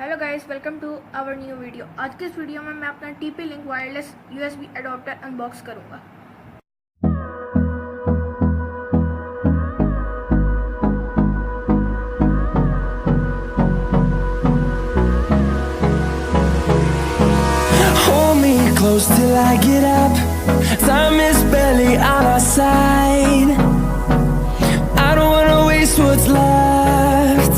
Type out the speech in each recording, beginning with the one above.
Hello guys, welcome to our new video. आज के इस वीडियो में मैं अपना TP link wireless USB adapter unbox करूंगा। Hold me close till I get up. Time is barely on our side. I don't wanna waste what's left.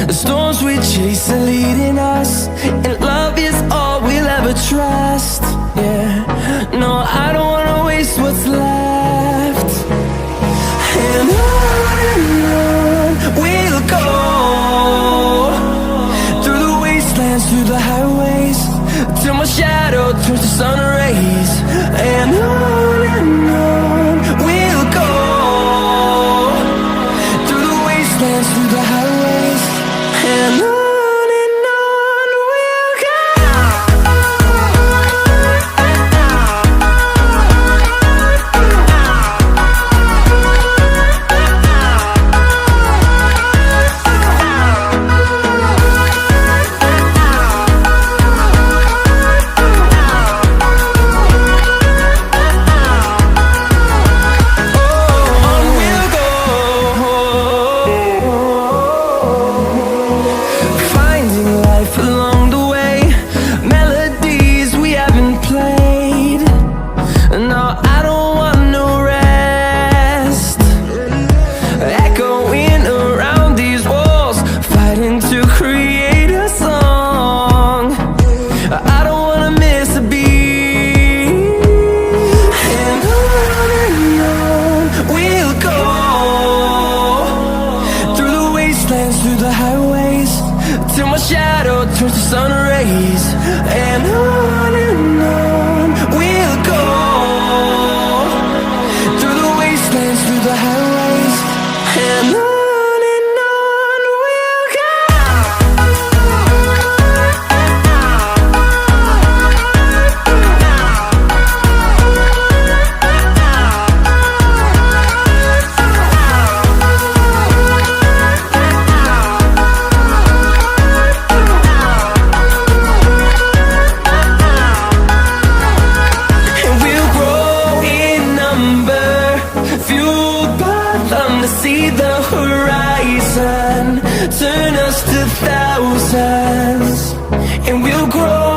The storms we chase are leading us, and love is all we'll ever trust. Yeah, no, I don't wanna waste what's left. And on we'll go, through the wastelands, through the highways, till my shadow turns to sun rays. And on we'll go, through the wastelands, through the highways, and on we'll go. Through the highways, till my shadow turns to sun rays. And on we'll go, through the wastelands, through the highways, and on we'll go. See the horizon turn us to thousands, and we'll grow